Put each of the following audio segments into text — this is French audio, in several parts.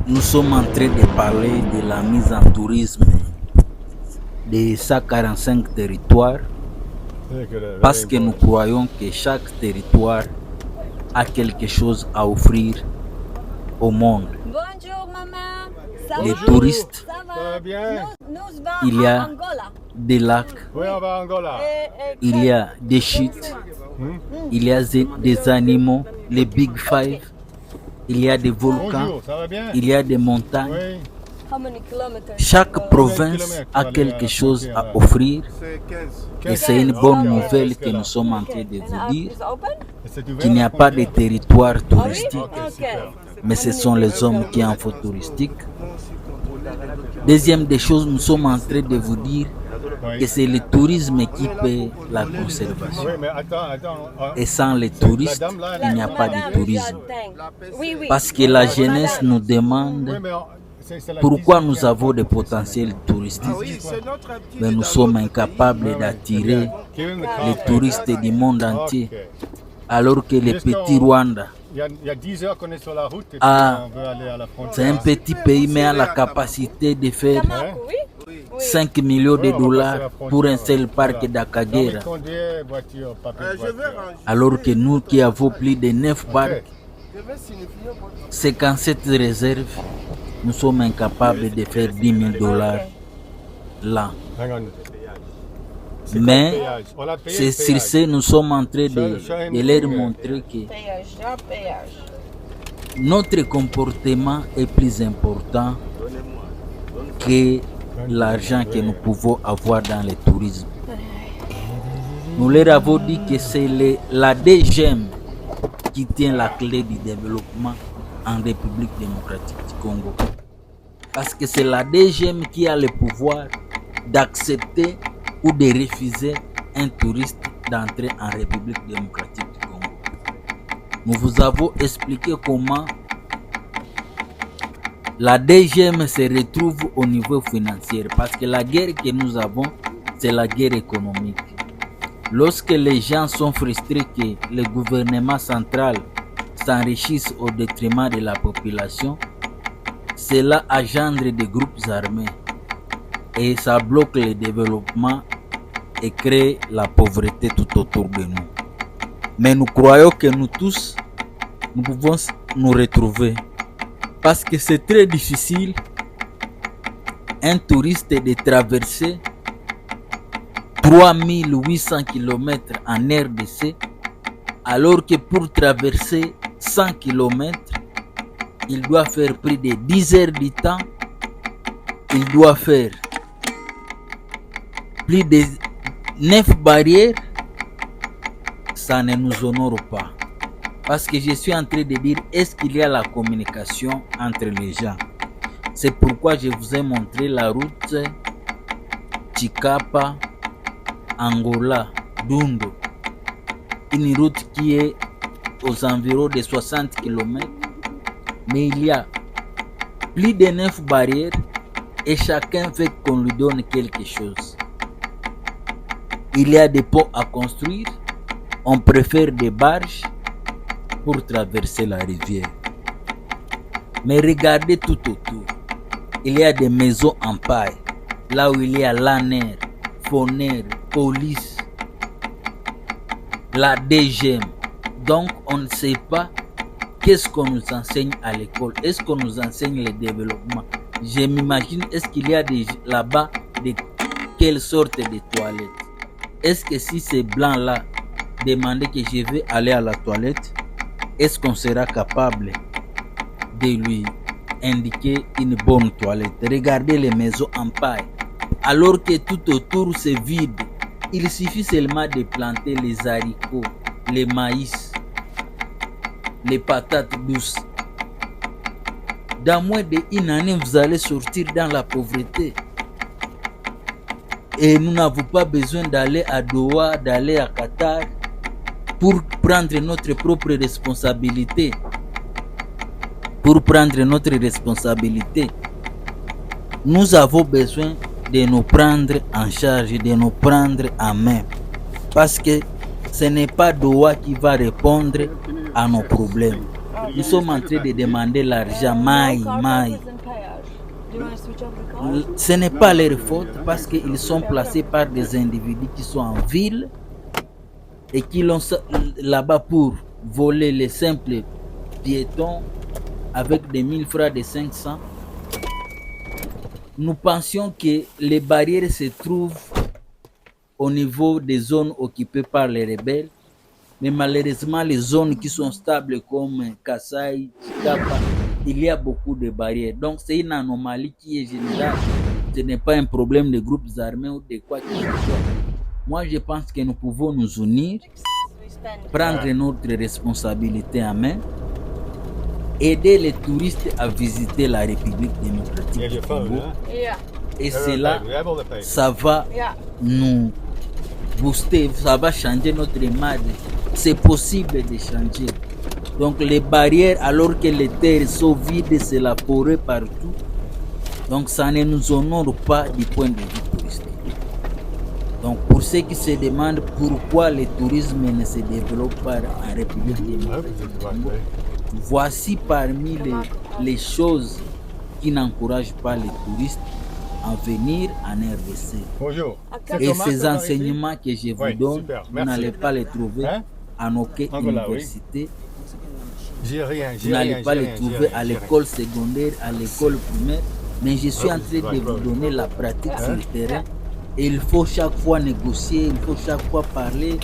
Nous sommes en train de parler de la mise en tourisme de 145 territoires parce que nous croyons que chaque territoire a quelque chose à offrir au monde. Bonjour maman. Les touristes, Ça va? Ça va bien? il y a Angola. des lacs, Oui, on va à Angola. il y a des chutes, il y a des animaux, les Big Five, il y a des volcans, Bonjour, ça va bien? il y a des montagnes. Oui, How many kilometers? Chaque province kilomètres a pour aller à quelque la chose frontière, à là. offrir c'est 15. et c'est une bonne Ok, nouvelle jusque que là. nous sommes en train de vous dire Is open? C'est ouvert, qu'il n'y a la pas de frontière? territoire Ah oui? touristique, Ok, super. mais ce sont les hommes qui en font touristique. Deuxième des choses, nous sommes en train de vous dire que Oui. c'est le tourisme qui paie la conservation. Oui, mais attends. Et sans les touristes, La dame, là, il n'y a pas de Madame, tourisme. Oui, oui. Parce que la jeunesse nous Oui, demande mais c'est la pourquoi 18e nous avons des fois. potentiels touristiques. Oui, c'est notre petit Mais nous dans sommes notre incapables d'attirer les touristes du monde entier. Ok. Alors que le petit Rwanda, Il y a 10 heures qu'on est sur la route et puis Ah, on veut aller à la frontière. c'est un petit pays, mais a la capacité de faire Tamako, oui? 5 millions de Oui, on va passer dollars la frontière, pour un ouais. seul parc Voilà. d'Akagera. Permis de conduire, voiture, papier de Je vais voiture. ranger. Alors que nous qui avons plus de 9 parcs, Ok. Je vais signifier votre 57 réserves, nous sommes incapables de faire 10 000 dollars là. Hang on. C'est Mais quoi le péage? On l'a payé c'est le sur péage. ce, nous sommes en train de leur Ouais. montrer que Péage, là, péage. notre comportement est plus important que l'argent que nous pouvons avoir dans le tourisme. Nous leur avons dit que c'est la DGM qui tient la clé du développement en République démocratique du Congo. Parce que c'est la DGM qui a le pouvoir d'accepter ou de refuser un touriste d'entrer en République démocratique du Congo. Nous vous avons expliqué comment la DGM se retrouve au niveau financier parce que la guerre que nous avons, c'est la guerre économique. Lorsque les gens sont frustrés que le gouvernement central s'enrichisse au détriment de la population, cela engendre des groupes armés et ça bloque le développement et crée la pauvreté tout autour de nous. Mais nous croyons que nous tous, nous pouvons nous retrouver parce que c'est très difficile un touriste de traverser 3800 km en RDC alors que pour traverser 100 km, il doit faire plus de 10 heures du temps, il doit faire plus de 9 barrières, ça ne nous honore pas. Parce que je suis en train de dire, est-ce qu'il y a la communication entre les gens? C'est pourquoi je vous ai montré la route Chikapa, Angola, Dundo. Une route qui est aux environs de 60 km. Mais il y a plus de 9 barrières et chacun veut qu'on lui donne quelque chose. Il y a des ponts à construire. On préfère des barges pour traverser la rivière. Mais regardez tout autour. Il y a des maisons en paille. Là où il y a l'ANER, FONER, police, la DGM. Donc on ne sait pas qu'est-ce qu'on nous enseigne à l'école. Est-ce qu'on nous enseigne le développement? Je m'imagine, est-ce qu'il y a là-bas de quelle sorte de toilettes? Est-ce que si ces blancs-là demandent que je vais aller à la toilette, est-ce qu'on sera capable de lui indiquer une bonne toilette? Regardez les maisons en paille. Alors que tout autour c'est vide. Il suffit seulement de planter les haricots, les maïs, les patates douces. Dans moins d'une année, vous allez sortir dans la pauvreté. Et nous n'avons pas besoin d'aller à Doha, d'aller à Qatar pour prendre notre propre responsabilité. Pour prendre notre responsabilité, nous avons besoin de nous prendre en charge, de nous prendre en main. Parce que ce n'est pas Doha qui va répondre à nos problèmes. Nous sommes en train de demander l'argent, maï. Ce n'est pas leur faute parce qu'ils sont placés par des individus qui sont en ville et qui l'ont là-bas pour voler les simples piétons avec des 1000 francs, des 500. Nous pensions que les barrières se trouvent au niveau des zones occupées par les rebelles, mais malheureusement les zones qui sont stables comme Kasaï, Chikapa, il y a beaucoup de barrières. Donc c'est une anomalie qui est générale. Ce n'est pas un problème de groupes armés ou de quoi que ce soit. Moi je pense que nous pouvons nous unir, prendre notre responsabilité en main, aider les touristes à visiter la République démocratique You have du your phone, Congo. huh? Yeah. Et Everyone cela, paid. We have all the papers. ça va Yeah. nous booster, ça va changer notre image. C'est possible de changer. Donc les barrières, alors que les terres sont vides, c'est la forêt partout. Donc ça ne nous honore pas du point de vue touristique. Donc pour ceux qui se demandent pourquoi le tourisme ne se développe pas en République I hope démocratique it's du the right Congo, way. voici parmi les choses qui n'encouragent pas les touristes à venir en RDC. Bonjour. Et comment ces ça va enseignements que je vous Oui, donne, super, vous merci. n'allez pas les trouver Hein? en aucune Angola, oui. université. J'ai rien, Vous j'ai n'allez rien, pas j'ai les rien, trouver j'ai rien, à j'ai rien. l'école secondaire, à l'école primaire. Mais je suis en train de vous donner la pratique sur le terrain. Et il faut chaque fois négocier, il faut chaque fois parler.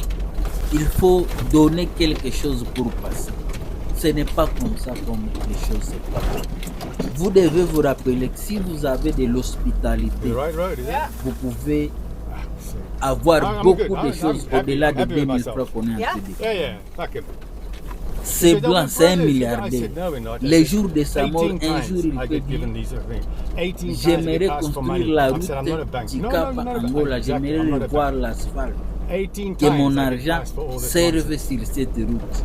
Il faut donner quelque chose pour passer. Ce n'est pas comme ça comme les choses se passent. Vous devez vous rappeler que si vous avez de l'hospitalité, The right road, is it? vous pouvez So- avoir I'm beaucoup good. de I'm choses happy. au-delà I'm de happy with 2000 myself. francs qu'on est en Yeah. train de Yeah, yeah, fuck him. C'est He said, blanc, "Oh, c'est un brothers." I milliardaire. said, no, we're not. I Les said, jours de sa mort, 18 un times jour il I peut get dire given these things. 18 times I j'aimerais get asked for construire money. la I route said, I'm not a bank. No, Chikapa no, no, no, Angola, exactly, j'aimerais I'm not a revoir bank. l'asphalte. 18 Que times mon I get argent asked for all this serve nonsense. sur cette route.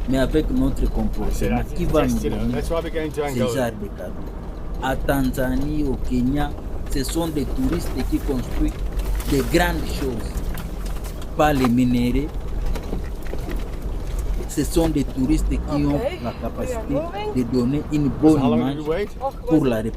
Mais avec notre I said, comportement, qui va nous just, you know, donner that's why we're going to ces Angola. genres de cadeaux? À Tanzanie, au Kenya, ce sont des touristes qui construisent de grandes choses, pas les minéraux. Ce sont des touristes qui ont Okay. la capacité We are moving. de donner une So bonne how long image did you wait? pour la République.